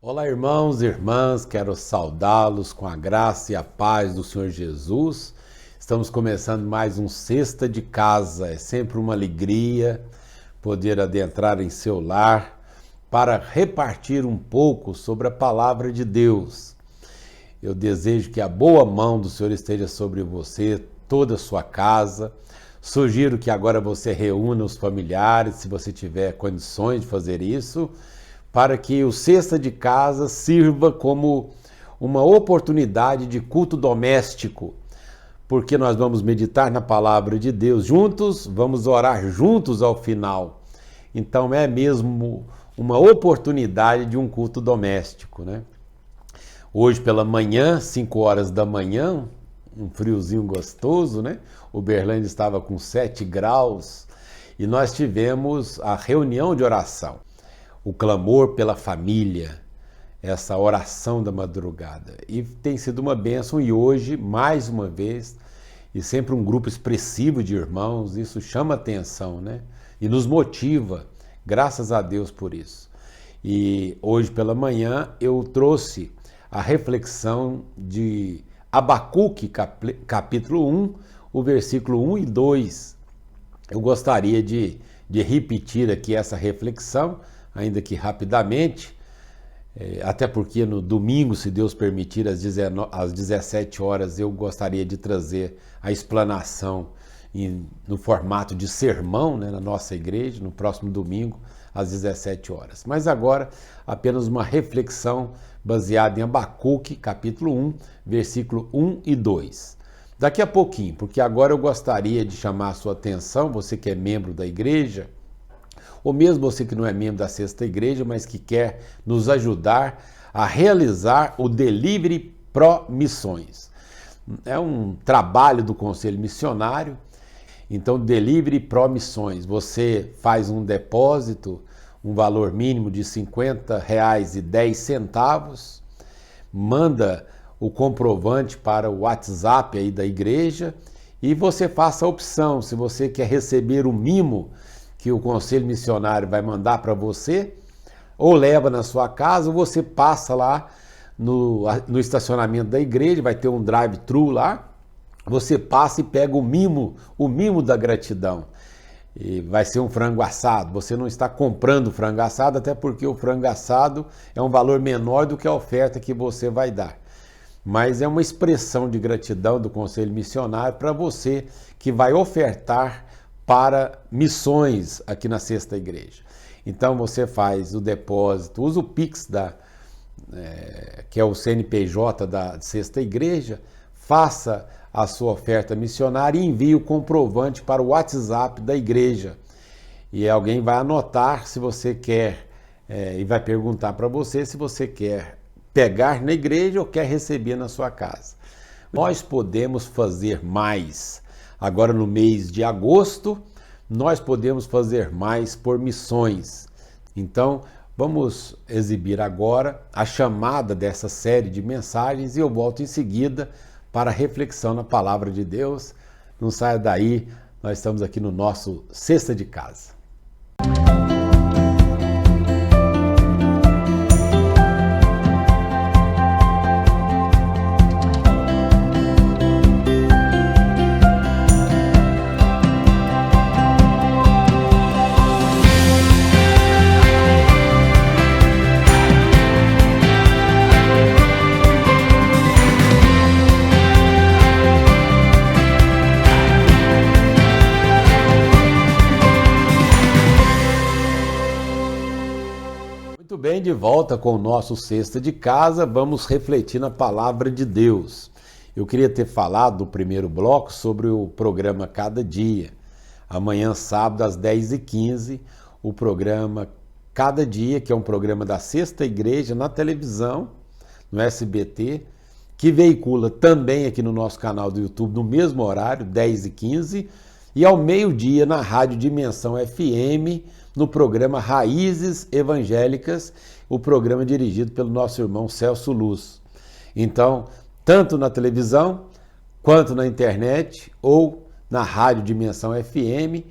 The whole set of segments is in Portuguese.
Olá, irmãos e irmãs, quero saudá-los com a graça e a paz do Senhor Jesus. Estamos começando mais um Sexta de Casa. É sempre uma alegria poder adentrar em seu lar para repartir um pouco sobre a palavra de Deus. Eu desejo que a boa mão do Senhor esteja sobre você, toda a sua casa. Sugiro que agora você reúna os familiares, se você tiver condições de fazer isso, para que o Sexta de Casa sirva como uma oportunidade de culto doméstico, porque nós vamos meditar na palavra de Deus juntos, vamos orar juntos ao final. Então é mesmo uma oportunidade de um culto doméstico, né? Hoje pela manhã, 5 horas da manhã, um friozinho gostoso, né? Uberlândia estava com 7 graus e nós tivemos a reunião de oração. O clamor pela família, essa oração da madrugada. E tem sido uma bênção, e hoje, mais uma vez, e sempre um grupo expressivo de irmãos, isso chama atenção, né? E nos motiva, graças a Deus por isso. E hoje pela manhã eu trouxe a reflexão de Abacuque, capítulo 1, o versículo 1 e 2. Eu gostaria de repetir aqui essa reflexão, ainda que rapidamente, até porque no domingo, se Deus permitir, às 17 horas, eu gostaria de trazer a explanação no formato de sermão, né, na nossa igreja, no próximo domingo, às 17 horas. Mas agora, apenas uma reflexão baseada em Abacuque, capítulo 1, versículo 1 e 2. Daqui a pouquinho, porque agora eu gostaria de chamar a sua atenção, você que é membro da igreja, ou mesmo você que não é membro da Sexta Igreja, mas que quer nos ajudar a realizar o Delivery Pro Missões. É um trabalho do Conselho Missionário. Então, Delivery Pro Missões, você faz um depósito, um valor mínimo de R$ 50,10, manda o comprovante para o WhatsApp aí da igreja e você faça a opção, se você quer receber o mimo que o Conselho Missionário vai mandar para você, ou leva na sua casa, ou você passa lá no estacionamento da igreja, vai ter um drive-thru lá, você passa e pega o mimo da gratidão. E vai ser um frango assado. Você não está comprando frango assado, até porque o frango assado é um valor menor do que a oferta que você vai dar. Mas é uma expressão de gratidão do Conselho Missionário para você que vai ofertar para missões aqui na Sexta Igreja. Então você faz o depósito, usa o Pix, que é o CNPJ da Sexta Igreja, faça a sua oferta missionária e envie o comprovante para o WhatsApp da igreja. E alguém vai anotar se você quer, e vai perguntar para você se você quer pegar na igreja ou quer receber na sua casa. Nós podemos fazer mais. Agora no mês de agosto, nós podemos fazer mais por missões. Então, vamos exibir agora a chamada dessa série de mensagens e eu volto em seguida para a reflexão na palavra de Deus. Não saia daí, nós estamos aqui no nosso Sexta de Casa. Muito bem, de volta com o nosso Sexta de Casa, vamos refletir na palavra de Deus. Eu queria ter falado no primeiro bloco sobre o programa Cada Dia. Amanhã, sábado, às 10h15, o programa Cada Dia, que é um programa da Sexta Igreja na televisão, no SBT, que veicula também aqui no nosso canal do YouTube, no mesmo horário, 10h15, e ao meio-dia na Rádio Dimensão FM, no programa Raízes Evangélicas, o programa dirigido pelo nosso irmão Celso Luz. Então, tanto na televisão, quanto na internet, ou na Rádio Dimensão FM,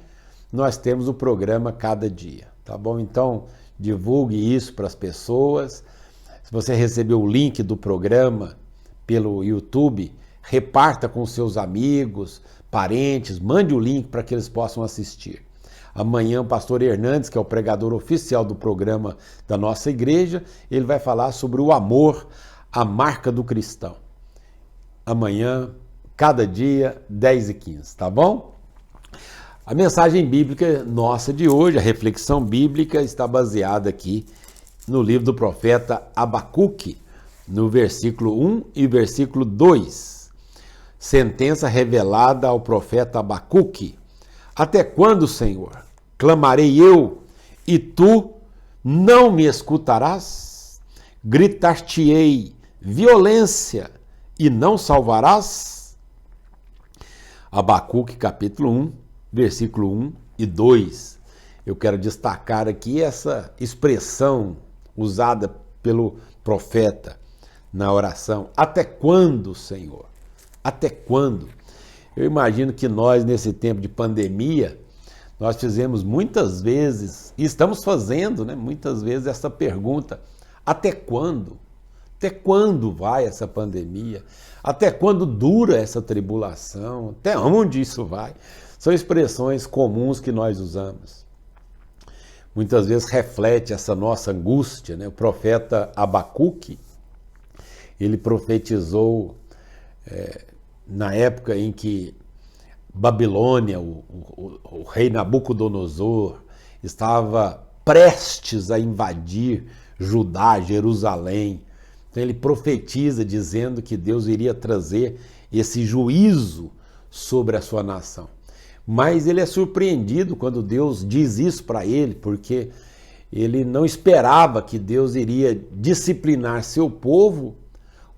nós temos o programa Cada Dia, tá bom? Então, divulgue isso para as pessoas. Se você recebeu o link do programa pelo YouTube, reparta com seus amigos, parentes, mande o link para que eles possam assistir. Amanhã o pastor Hernandes, que é o pregador oficial do programa da nossa igreja, ele vai falar sobre o amor, a marca do cristão. Amanhã, cada dia, 10h15, tá bom? A mensagem bíblica nossa de hoje, a reflexão bíblica, está baseada aqui no livro do profeta Abacuque, no versículo 1 e versículo 2. Sentença revelada ao profeta Abacuque. Até quando, Senhor, clamarei eu, e tu não me escutarás? Gritar-te-ei violência, e não salvarás? Abacuque, capítulo 1, versículo 1 e 2. Eu quero destacar aqui essa expressão usada pelo profeta na oração. Até quando, Senhor? Até quando? Eu imagino que nós, nesse tempo de pandemia, nós fizemos muitas vezes, e estamos fazendo, né, muitas vezes essa pergunta: até quando? Até quando vai essa pandemia? Até quando dura essa tribulação? Até onde isso vai? São expressões comuns que nós usamos. Muitas vezes reflete essa nossa angústia, né? O profeta Abacuque, ele profetizou na época em que Babilônia, o rei Nabucodonosor, estava prestes a invadir Judá, Jerusalém. Então ele profetiza dizendo que Deus iria trazer esse juízo sobre a sua nação. Mas ele é surpreendido quando Deus diz isso para ele, porque ele não esperava que Deus iria disciplinar seu povo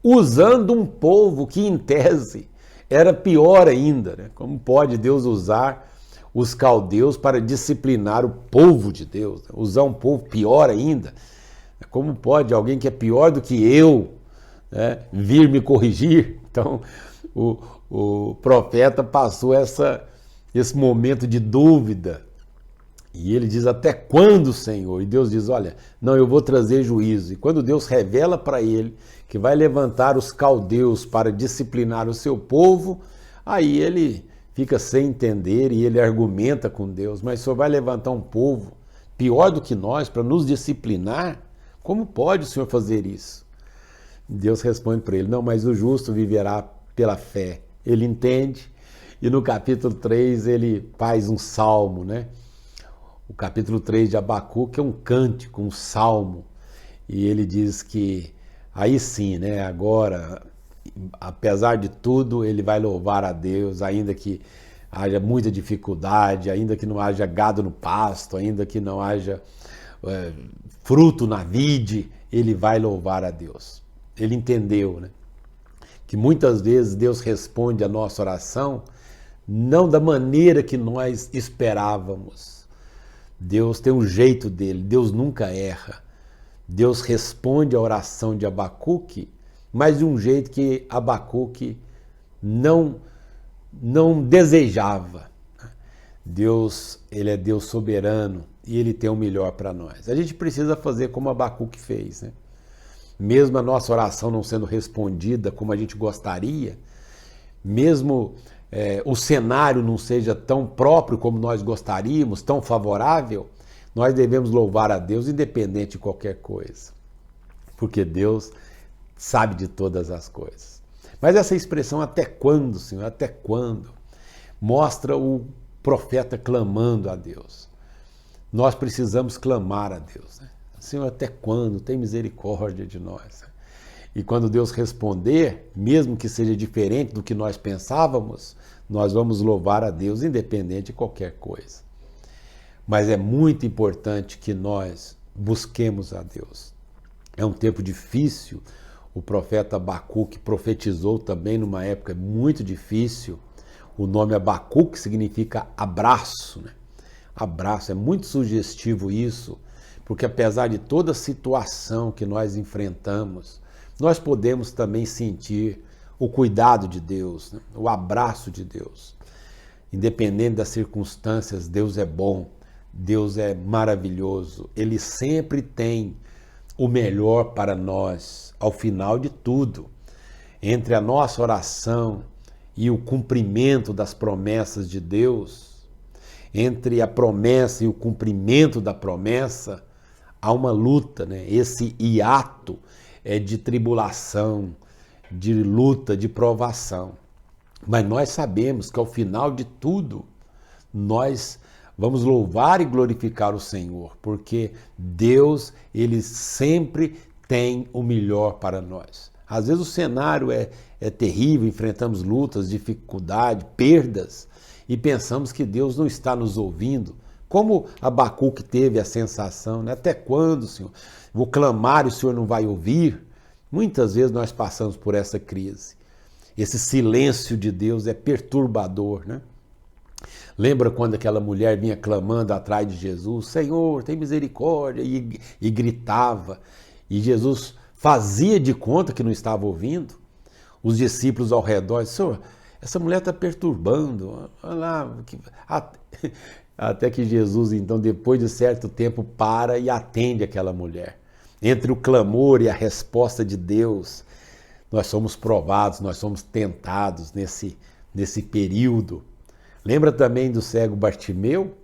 usando um povo que, em tese, era pior ainda, né? Como pode Deus usar os caldeus para disciplinar o povo de Deus? Né? Usar um povo pior ainda? Como pode alguém que é pior do que eu, né, vir me corrigir? Então, o profeta passou esse momento de dúvida. E ele diz: até quando, Senhor? E Deus diz: olha, não, eu vou trazer juízo. E quando Deus revela para ele que vai levantar os caldeus para disciplinar o seu povo, aí ele fica sem entender e ele argumenta com Deus: mas o Senhor vai levantar um povo pior do que nós para nos disciplinar? Como pode o Senhor fazer isso? Deus responde para ele: não, mas o justo viverá pela fé. Ele entende, e no capítulo 3 ele faz um salmo, né? O capítulo 3 de Abacuque é um cântico, um salmo, e ele diz que aí sim, né, agora, apesar de tudo, ele vai louvar a Deus, ainda que haja muita dificuldade, ainda que não haja gado no pasto, ainda que não haja fruto na vide, ele vai louvar a Deus. Ele entendeu, né, que muitas vezes Deus responde a nossa oração não da maneira que nós esperávamos. Deus tem um jeito dele, Deus nunca erra. Deus responde a oração de Abacuque, mas de um jeito que Abacuque não desejava. Deus, ele é Deus soberano e ele tem o melhor para nós. A gente precisa fazer como Abacuque fez, né? Mesmo a nossa oração não sendo respondida como a gente gostaria, mesmo o cenário não seja tão próprio como nós gostaríamos, tão favorável, nós devemos louvar a Deus independente de qualquer coisa, porque Deus sabe de todas as coisas. Mas essa expressão até quando, Senhor, até quando, mostra o profeta clamando a Deus. Nós precisamos clamar a Deus, né? Senhor, até quando? Tem misericórdia de nós. E quando Deus responder, mesmo que seja diferente do que nós pensávamos, nós vamos louvar a Deus independente de qualquer coisa. Mas é muito importante que nós busquemos a Deus. É um tempo difícil. O profeta Abacuque profetizou também numa época muito difícil. O nome Abacuque significa abraço, né? Abraço, é muito sugestivo isso, porque apesar de toda a situação que nós enfrentamos, nós podemos também sentir o cuidado de Deus, né? O abraço de Deus. Independente das circunstâncias, Deus é bom, Deus é maravilhoso. Ele sempre tem o melhor para nós ao final de tudo. Entre a nossa oração e o cumprimento das promessas de Deus, entre a promessa e o cumprimento da promessa, há uma luta, né? Esse hiato é de tribulação, de luta, de provação. Mas nós sabemos que ao final de tudo, nós vamos louvar e glorificar o Senhor, porque Deus, Ele sempre tem o melhor para nós. Às vezes o cenário é terrível, enfrentamos lutas, dificuldades, perdas, e pensamos que Deus não está nos ouvindo. Como Abacuque teve a sensação, né? Até quando, Senhor? Vou clamar e o Senhor não vai ouvir? Muitas vezes nós passamos por essa crise. Esse silêncio de Deus é perturbador, né? Lembra quando aquela mulher vinha clamando atrás de Jesus, Senhor, tem misericórdia, e gritava, e Jesus fazia de conta que não estava ouvindo? Os discípulos ao redor, Senhor, essa mulher está perturbando, olha lá, até que Jesus, então, depois de certo tempo, para e atende aquela mulher. Entre o clamor e a resposta de Deus, nós somos provados, nós somos tentados nesse período. Lembra também do cego Bartimeu?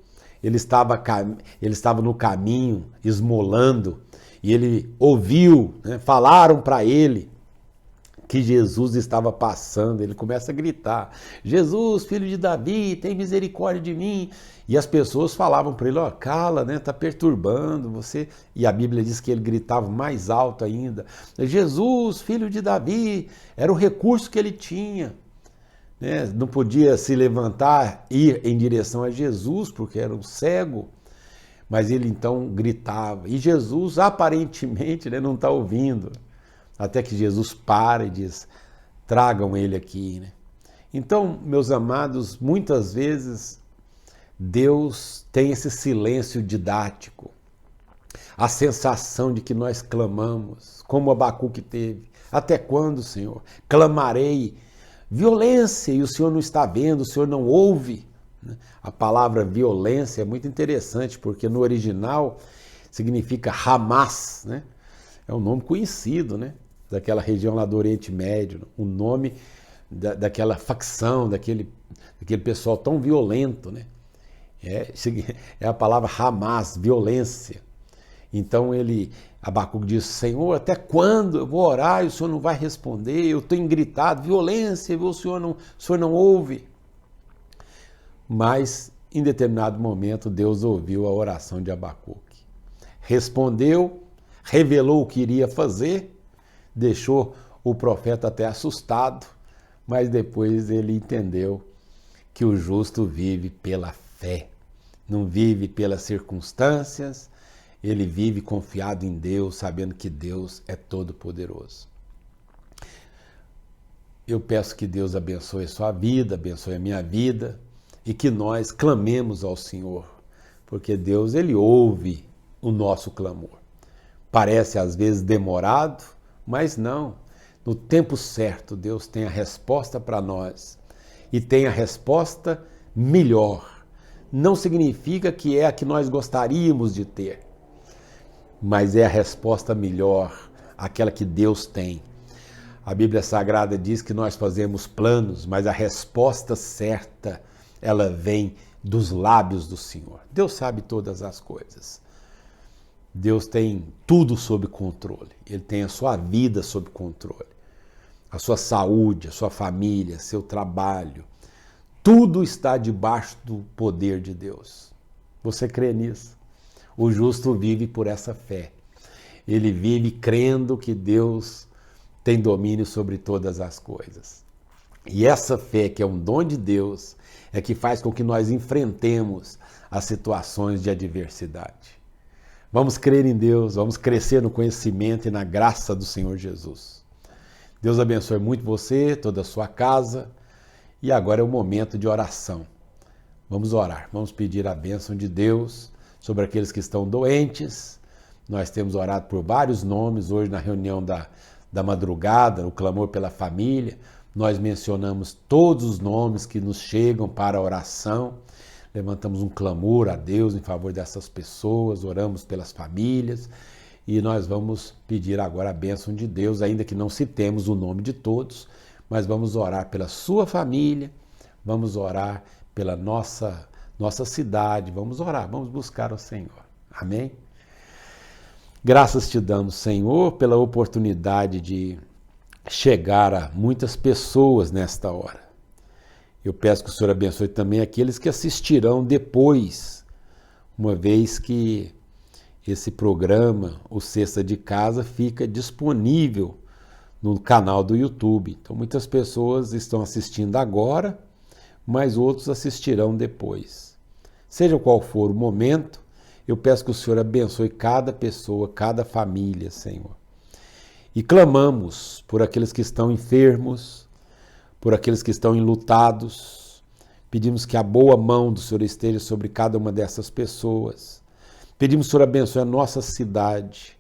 Ele estava no caminho, esmolando, e ele ouviu, né, falaram para ele que Jesus estava passando. Ele começa a gritar, Jesus, filho de Davi, tem misericórdia de mim. E as pessoas falavam para ele, ó, cala, né, tá perturbando você. E a Bíblia diz que ele gritava mais alto ainda, Jesus, filho de Davi. Era o recurso que ele tinha. Né? Não podia se levantar, ir em direção a Jesus, porque era um cego. Mas ele então gritava. E Jesus, aparentemente, né, não está ouvindo. Até que Jesus para e diz, tragam ele aqui. Né? Então, meus amados, muitas vezes Deus tem esse silêncio didático. A sensação de que nós clamamos, como Abacuque teve. Até quando, Senhor? Clamarei violência e o Senhor não está vendo, o Senhor não ouve. A palavra violência é muito interessante, porque no original significa Hamas, né? É um nome conhecido, né? Daquela região lá do Oriente Médio, o nome daquela facção, daquele pessoal tão violento, né? É a palavra Hamas, violência. Então Abacuque diz, Senhor, até quando eu vou orar e o Senhor não vai responder? Eu tenho gritado, violência, o Senhor não ouve. Mas, em determinado momento, Deus ouviu a oração de Abacuque. Respondeu, revelou o que iria fazer, deixou o profeta até assustado, mas depois ele entendeu que o justo vive pela fé, não vive pelas circunstâncias, ele vive confiado em Deus, sabendo que Deus é todo-poderoso. Eu peço que Deus abençoe a sua vida, abençoe a minha vida, e que nós clamemos ao Senhor, porque Deus, Ele ouve o nosso clamor. Parece às vezes demorado, mas não. No tempo certo, Deus tem a resposta para nós, e tem a resposta melhor. Não significa que é a que nós gostaríamos de ter, mas é a resposta melhor, aquela que Deus tem. A Bíblia Sagrada diz que nós fazemos planos, mas a resposta certa, ela vem dos lábios do Senhor. Deus sabe todas as coisas. Deus tem tudo sob controle. Ele tem a sua vida sob controle. A sua saúde, a sua família, seu trabalho. Tudo está debaixo do poder de Deus. Você crê nisso? O justo vive por essa fé. Ele vive crendo que Deus tem domínio sobre todas as coisas. E essa fé, que é um dom de Deus, é que faz com que nós enfrentemos as situações de adversidade. Vamos crer em Deus, vamos crescer no conhecimento e na graça do Senhor Jesus. Deus abençoe muito você, toda a sua casa. E agora é o momento de oração. Vamos orar, vamos pedir a bênção de Deus sobre aqueles que estão doentes. Nós temos orado por vários nomes hoje na reunião da madrugada, o clamor pela família. Nós mencionamos todos os nomes que nos chegam para a oração. Levantamos um clamor a Deus em favor dessas pessoas, oramos pelas famílias e nós vamos pedir agora a bênção de Deus, ainda que não citemos o nome de todos, mas vamos orar pela sua família, vamos orar pela nossa cidade, vamos orar, vamos buscar o Senhor. Amém? Graças te damos, Senhor, pela oportunidade de chegar a muitas pessoas nesta hora. Eu peço que o Senhor abençoe também aqueles que assistirão depois, uma vez que esse programa, o Cesta de Casa, fica disponível no canal do YouTube. Então muitas pessoas estão assistindo agora, mas outros assistirão depois. Seja qual for o momento, eu peço que o Senhor abençoe cada pessoa, cada família, Senhor. E clamamos por aqueles que estão enfermos, por aqueles que estão enlutados. Pedimos que a boa mão do Senhor esteja sobre cada uma dessas pessoas. Pedimos que o Senhor abençoe a nossa cidade,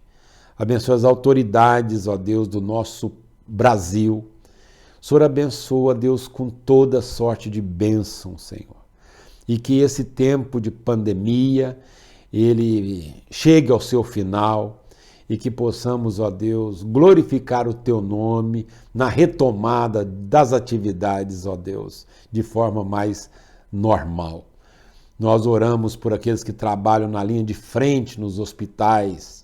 abençoe as autoridades, ó Deus, do nosso Brasil. O Senhor abençoa, Deus, com toda sorte de bênção, Senhor. E que esse tempo de pandemia, ele chegue ao seu final e que possamos, ó Deus, glorificar o Teu nome na retomada das atividades, ó Deus, de forma mais normal. Nós oramos por aqueles que trabalham na linha de frente nos hospitais,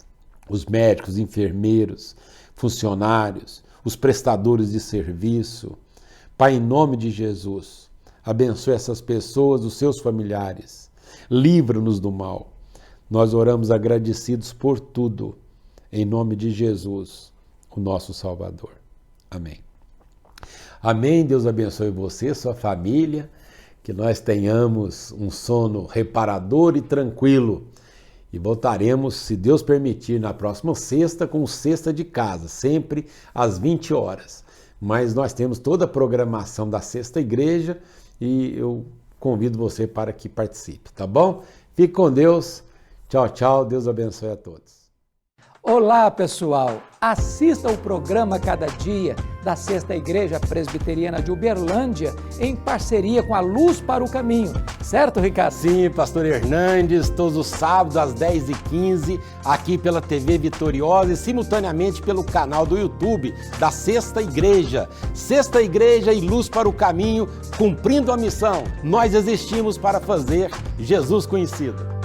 os médicos, enfermeiros, funcionários, os prestadores de serviço. Pai, em nome de Jesus, abençoe essas pessoas, os seus familiares. Livra-nos do mal. Nós oramos agradecidos por tudo, em nome de Jesus, o nosso Salvador. Amém. Amém. Deus abençoe você, sua família, que nós tenhamos um sono reparador e tranquilo. E voltaremos, se Deus permitir, na próxima sexta com o Cesta de Casa, sempre às 20 horas. Mas nós temos toda a programação da Sexta Igreja e eu convido você para que participe, tá bom? Fique com Deus. Tchau, tchau. Deus abençoe a todos. Olá, pessoal! Assista o programa Cada Dia da Sexta Igreja Presbiteriana de Uberlândia em parceria com a Luz para o Caminho. Certo, Ricardo? Sim, Pastor Hernandes, todos os sábados às 10h15, aqui pela TV Vitoriosa e simultaneamente pelo canal do YouTube da Sexta Igreja. Sexta Igreja e Luz para o Caminho, cumprindo a missão. Nós existimos para fazer Jesus conhecido.